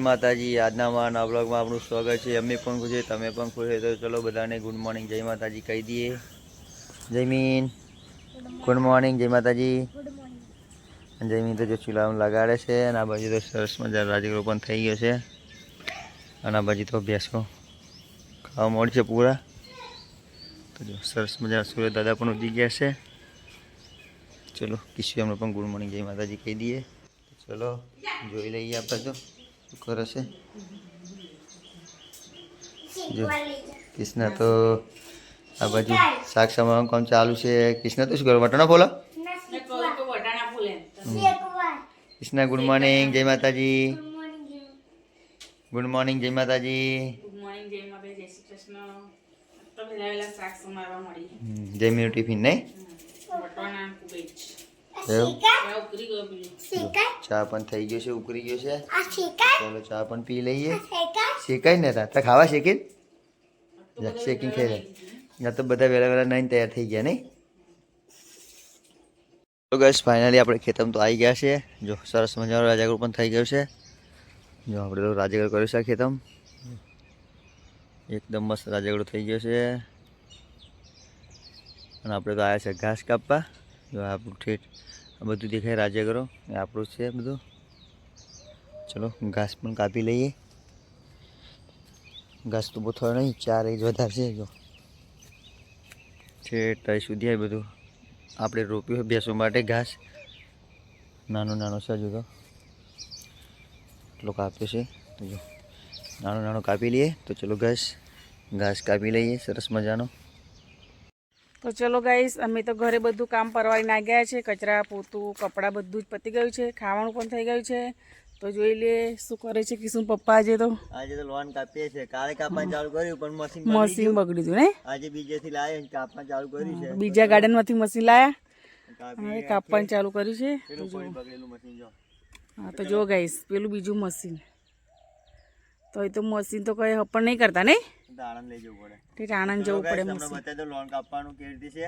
માતાજી। આજના નવા બ્લોગમાં આપણું સ્વાગત છે। અમે પણ ખુશ છે, તમે પણ ખુશ છે, તો ચલો બધાને ગુડ મોર્નિંગ, જય માતાજી કહી દઈએ। જયમીન ગુડ મોર્નિંગ, જય માતાજી। જયમીન તો જો ચૂલામાં લગાડે છે, અને આ બાજુ તો સરસ મજા રાજગરો પણ થઈ ગયો છે, અને આ બાજુ તો ભેંસો ખાવા મળી છે પૂરા। તો જો સરસ મજા સૂર્ય દાદા પણ ઉગી ગયા છે। ચલો કિશુ એમને પણ ગુડ મોર્નિંગ, જય માતાજી કહી દઈએ। ચલો જોઈ લઈએ આપણે તો શું કરે છે। જો કિશના તો આ બાજુ શાક સમારવાનું કામ ચાલુ છે। કિશના તો શું કરે, વટાણા ફોલા? કિશના ગુડ મોર્નિંગ, જય માતાજી। ગુડ મોર્નિંગ, જય માતાજી। જયમીનું ટિફિન નહીં ચા પણ થઈ ગયો છે, ઉકળી ગયો છે। ચાલો ચા પણ પી લઈએ। શેકાય ને તા ખાવા શેકી શેકીને ખાઈ રહ્યા તો બધા વહેલા વહેલા નાઈને તૈયાર થઈ ગયા નહીં। તો ગાઈસ ફાઇનલી આપણે ખેતરમાં તો આવી ગયા છે। જો સરસ મજાનો રાજાગર પણ થઈ ગયો છે। જો આપણે તો રાજાગર કર્યું છે ખેતમ, એકદમ મસ્ત રાજાગર થઈ ગયો છે। અને આપણે તો આવ્યા છે ઘાસ કાપવા। જો આપણું ઠેઠ આ બધું દેખાય રાજાગરો એ આપણું છે બધું। ચલો ઘાસ પણ કાપી લઈએ। ઘાસ તો બહુ થોડો નહીં, 4 ઇંચ વધારે છે। જો ઠેઠ ત્યાં સુધી આવી બધું આપણે રોપ્યું ભેંસો માટે ઘાસ, નાનો નાનો છે હજુ તો એટલો કાપ્યો છે। તો જો નાનો નાનો કાપી લઈએ। તો ચલો ઘાસ કાપી લઈએ સરસ મજાનો। તો ચલો ગાઈસ, અમે તો ઘરે બધું કામ પરવારીને આવી ગયા છે। કચરા પોતું કપડાં બધું જ પતી ગયું છે, ખાવાનું પણ થઈ ગયું છે। તો જોઈ લે શું કરે છે કિશુ પપ્પા। આજે તો લોન કાપીએ છે, કાલે કાપવાનું ચાલુ કર્યું પણ મશીન બગડી ગયું ને, આજે બીજેથી લાવ્યો કાપવાનું ચાલુ કર્યું છે। બીજા ગાર્ડન માંથી મશીન લાયા, હવે કાપવાનું ચાલુ કર્યું છે। હા તો જો ગાઈસ પેલું બીજું મશીન, તો એ તો મશીન તો કઈ હપણ નહીં કરતા નહીં, આણંદ લઈ જવું પડે, ઠીક આણંદ જવું પડે મશીન। બતાવી દો લોન કાપવાનું કેવી રીતે છે।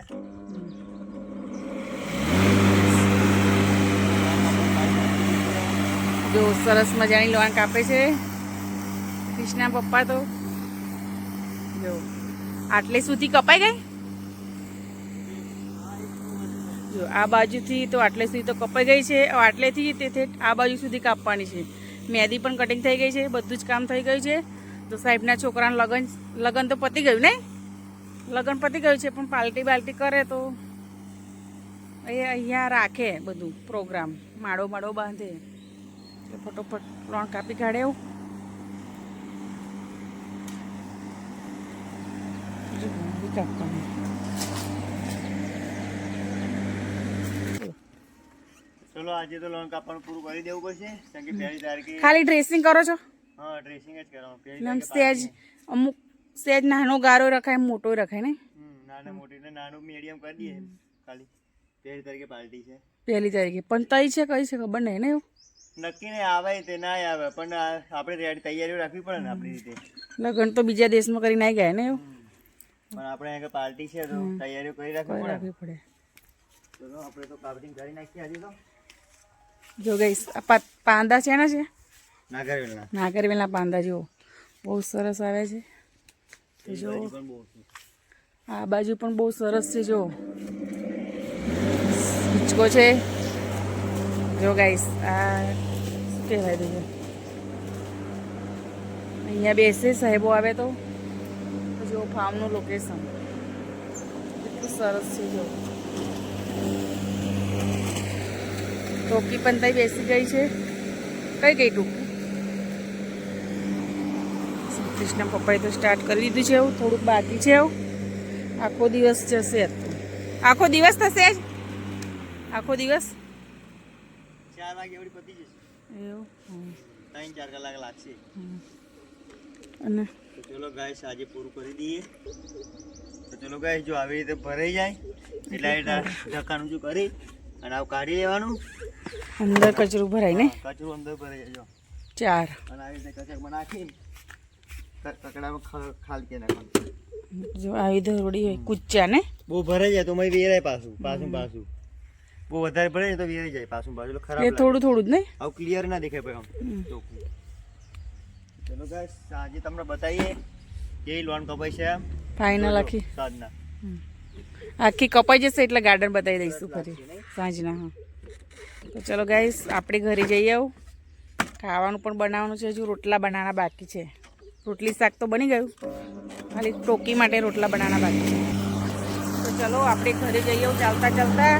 જો સરસ મજાની લોન કાપે છે કૃષ્ણા પપ્પા। તો જો આટલે સુધી કપાઈ ગઈ, જો આ બાજુથી તો આટલે સુધી તો કપાઈ ગઈ છે, આટલેથી તે આ બાજુ સુધી કાપવાની છે। મહેંદી પણ કટિંગ થઈ ગઈ છે, બધું જ કામ થઈ ગયું છે। તો સાહેબના છોકરાનું લગન તો પતી ગયું નહીં, લગન પતી ગયું છે, પણ પાર્ટી બાલ્ટી કરે તો એ અહીંયા રાખે બધું પ્રોગ્રામ, માળો બાંધે, ફટોફટ લોન કાપી કાઢે એવું। કાપવાનું ચલો આજે તો લોન કાપવાનું પૂરું કરી દેવું પડશે, કારણ કે પહેલી તારીખે ખાલી ડ્રેસિંગ કરો છો? હા ડ્રેસિંગ જ કરવાનું। સેજ અમુક સેજ નાનો ગારો રખાય, મોટો રખાય ને, નાના મોટી ને નાનું મીડિયમ કરી દઈએ ખાલી। પહેલી તારીખે પાર્ટી છે, પહેલી તારીખે, પણ તઈ છે કઈ છે ખબર નહીં ને, એવું નક્કી નહીં આવે તે ના આવે, પણ આપણે તૈયારીઓ રાખવી પડે ને આપણી રીતે। લગન તો બીજા દેશમાં કરીને આવી ગયા ને, એવું પણ આપણે અહીંયા પાર્ટી છે તો તૈયારીઓ કરી રાખવી પડે। ચલો આપણે તો કાપડિંગ કરી નાખીએ આજે તો। જો ગઈસ આ પાંદા છે ને, છે નાગરવેલના પાંદા, જો બહુ સરસ આવે છે। તો જો આ બાજુ પણ બહુ સરસ છે, જો હિંચકો છે। જો ગાઈસ આ શું કહેવાય છે, અહીંયા બેસે સાહેબો આવે તો જો ફાર્મનું લોકેશન એટલું સરસ છે। જો ટોકી પણ ત્યાં બેસી ગઈ છે, કઈ ગઈ ટોકી? કૃષ્ણ પપ્પાએ તો સ્ટાર્ટ કરી દીધું છે, એવું થોડુંક બાકી છે, એવું આખો દિવસ જશે, આખો દિવસ થશે જ, આખો દિવસ 4 વાગે એવડી પતી જશે, એવું 3-4 કલાક લાગશે। અને ચલો ગાઈસ આજે પૂરું કરી દઈએ। તો ચલો ગાઈસ જો આવી રીતે ભરાઈ જાય એટલે ઢક્કણ ઊંચું કરી અને આવું કાઢી લેવાનું, અંદર કચરું ભરાય ને, કચરું અંદર ભરાઈ જાય, જો 4 અને આવી રીતે કચરમાં નાખીને કકડામાં ખાલી કે નાખવાનું। જો આવી ધરોડી હોય કુચ્ચા ને, બહુ ભરાઈ જાય તો મય વેરાય પાછું બહુ વધારે ભરાય તો વેરાઈ જાય પાછું, એટલે ખરાબ એ થોડું થોડું જ નહીં, આવું ક્લિયર ના દેખાય ભાઈ આમ ચલો ગાઈસ આજે તમને બતાવીએ કેવી લોન કપાઈ છે એમ ફાઇનલ આખી સાંજના આખી કપાઈ જશે એટલે ગાર્ડન બતાવી દઈશું ફરી સાંજના. હા તો ચલો ગાઈસ આપણે ઘરે જઈ આવું. ખાવાનું પણ બનાવવાનું છે, હજુ રોટલા બનાવવાના બાકી છે. રોટલી શાક તો બની ગયું, ખાલી ટોકી માટે રોટલા બનાવવાના બાકી છે. તો ચલો આપણે ઘરે જઈ આવું ચાલતા ચાલતા.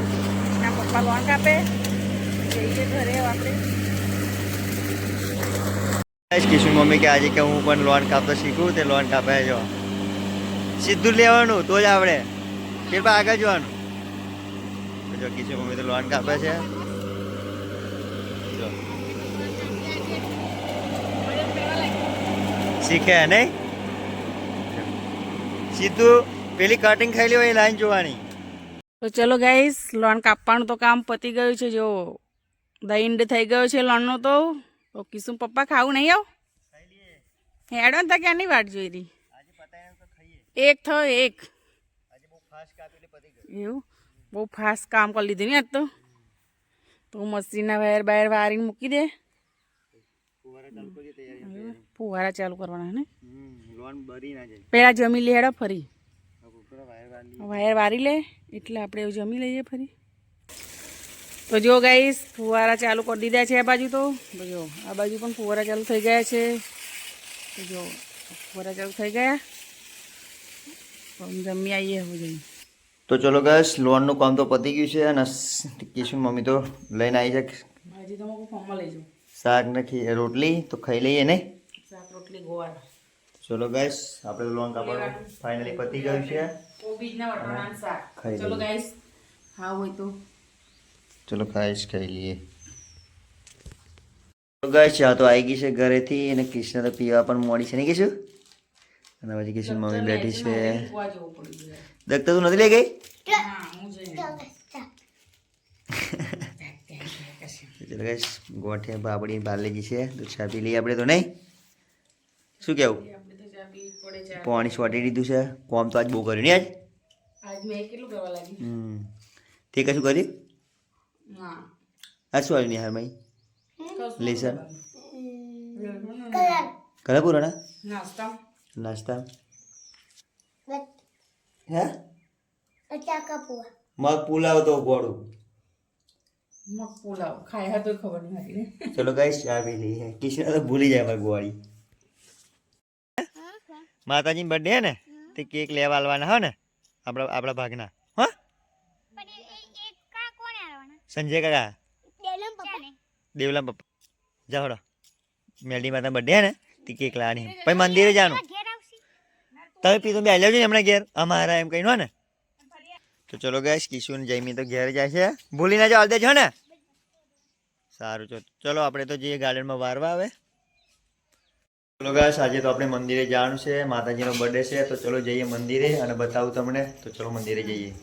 એના પપ્પા લોન કાપે, જઈએ ઘરે આપણે. કિશોર મમ્મી કે આજે કે હું પણ લોન કાપતો શીખું તે લોન કાપે જો સીધું લેવાનું તો જ આપણે ફેર આગળ જવાનું. તો જો કિશોર મમ્મી તો લોન કાપે છે. જો શીખે નહીં સીધું પેલી કટિંગ ખાઈ લેવા એ લાઈન જોવાની. તો ચલો ગાઈસ લોન કાપવાનું તો કામ પતી ગયું છે. જો દહીંડ થઈ ગયો છે લોનનો. તો કિશુ પપ્પા ખાવું નહીં આવ હેડો ને ક્યાં નહીં વાટ જોઈ રહી. એક થયો એક એવું બહુ ફાસ્ટ કામ કરી લીધું ને આજ તો મશીનના વાયર બાયર વારીને મૂકી દે. ફુવારા ચાલુ કરવાના ને પેલા જમી લે હેડો ફરી વાયર વારી લે એટલે આપણે એવું જમી લઈએ ફરી. તો જો ગાઈસ ફુવારા ચાલુ કરી દીધા છે આ બાજુ. તો જો આ બાજુ પણ ફુવારા ચાલુ થઈ ગયા છે. તો જો ફુવારા ચાલુ થઈ ગયા તો જમી આવીએ હવે જઈ. તો ચલો ગાઈસ લોનનું કામ તો પતી ગયું છે અને કિશોર મમ્મી તો લઈને આવી છે ભાજી તો હું ફોર્મમાં લઈ જાઉં. શાક ને રોટલી તો ખાઈ લઈએ ને. શાક રોટલી ગોળ. ચલો ગાઈસ આપણે લોન કાપવાનું ફાઇનલી પતી ગયું છે. કોબીજના વટાણાનું શાક. ખાઈ ચલો લઈએ. ગાઈસ ખાવ હોય તો ચલો ગાઈસ ખાઈ લઈએ. તો ગાઈસ ચા તો આવી ગઈ છે ઘરેથી અને કૃષ્ણ તો પીવા પણ મોડી છે ને કીશું. અને પછી કૃષ્ણ મમ્મી બેઠી છે. દખતા તું નથી લઈ ગઈ. ચલો ગાઈસ ગોઠિયા પાપડી પાર્લેજી છે તો ચા પી લઈએ આપણે તો નહીં. શું કેવું પાણી છોટી દીધું છે. કોમ તો આજ બહુ કર્યું નહીં આજ. મેં કેટલું કરવા લાગી. તે કશું કર્યું હા આજ શું આવ્યું નિહાર ભાઈ લેસન કલા પૂરાના નાસ્તા નાસ્તા હે મગ પુલાવ તો ગોળું. મગ પુલાવ ખાયા તો ખબર નહીં હતી ને. ચલો ગાઈસ ચા પી લઈએ. કિશન તો ભૂલી જાય મારી ગોળી. માતાજી બર્થડે હે ને તે કેક લેવા આવવાના હો ને આપણા ભાગના. હા સંજય કાકા દેવલા પપ્પા જાઓ મેલડી માતા બર્થડે હે ને તે કેક લાવવાની પછી મંદિરે જવાનું. તમે પીધું બે આવી ને હમણાં ઘેર અમારા એમ કહીને હો ને. તો ચલો ગાઈસ કિશુ ને જયમી તો ઘેર જાય છે. ભૂલી ના જાઓ દેજો ને. સારું ચલો આપણે તો જઈએ ગાર્ડનમાં વારવા આવે. ચલો ગાઈસ આજે તો આપણે મંદિરે જવાનું છે. માતાજીનો બર્થડે છે તો ચલો જઈએ મંદિરે અને બતાવું તમને. તો ચલો મંદિરે જઈએ.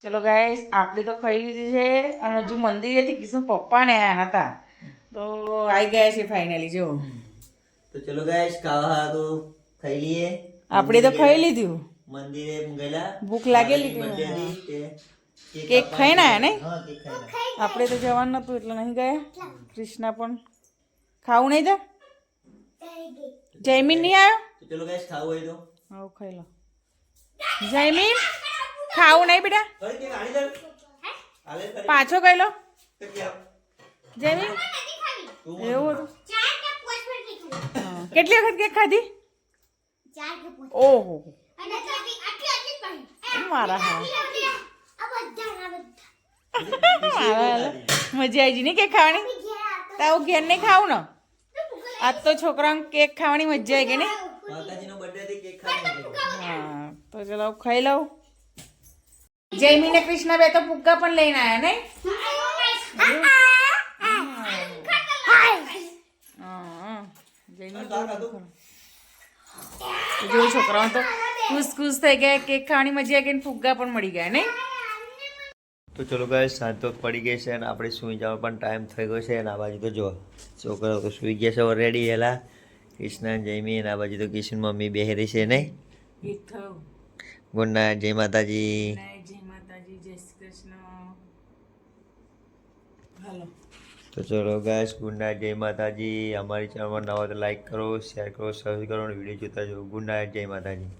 ચલો ગાઈસ આપણે તો ખાઈ લીધી છે અને હજુ મંદિરેથી કિશન પપ્પા ને આયા હતા તો આવી ગયા છે ફાઇનલી જો તો ચલો ગાઈસ ખાવા તો ખાઈ લઈએ. આપણે તો ખાઈ લીધું મંદિરે ગયેલા, ભૂખ લાગેલી કેક ખાઈને આયા ને આપણે તો જવાનું નતું એટલે નહીં ગયા. કૃષ્ણા પણ ખાવું નહીં તો જયમીન નહીં આવ્યો. તો ચલો ગાઈસ ખાવું હોય તો હા ખાઈ લો. જયમીન ખાવું નહીં બેટા ફરી કે આલી દે આલે ફરી પાછો ખાઈ લો કે કેમ જયમીન એવું હતું. હા. કેટલી વખત કેક ખાધી? ઓહો મારા હા મારા મજા આવી ને કેક ખાવાની. તારું ઘેર નહીં ખાવું ને આજ તો છોકરાને કેક ખાવાની મજા આવી ગઈ ને. માતાજીનો બર્થડે થી કેક ખાવાનું. હા તો ચલો ખાઈ લઉં. જયમી ને કૃષ્ણ બે તો ફુગ્ગા પણ લઈને આવ્યા નહીં. જો છોકરાઓ તો ખુશ થઈ ગયા કેક ખાવાની મજા આવી ગઈ ને ફુગ્ગા પણ મળી ગયા નહીં. તો ચલો ગાઈસ સાંજ તો પડી ગઈ છે અને આપણે સૂઈ જવાનો પણ ટાઈમ થઈ ગયો છે અને આ બાજુ તો જો છોકરાઓ તો સૂઈ ગયા છે ઓલરેડી વહેલા. કૃષ્ણ જયમી અને આ બાજુ તો કિશન મમ્મી બેહરી છે નહીં. ગુડ નાઇટ, જય માતાજી. જય માતાજી, જય શ્રી કૃષ્ણ. હાલો તો ચલો ગાઈસ ગુડ નાઇટ, જય માતાજી. અમારી ચેનલમાં નવા તો લાઈક કરો, શેર કરો, સબસ્ક્રાઈબ કરો અને વિડીયો જોતા જાઓ. ગુડ નાઇટ, જય માતાજી.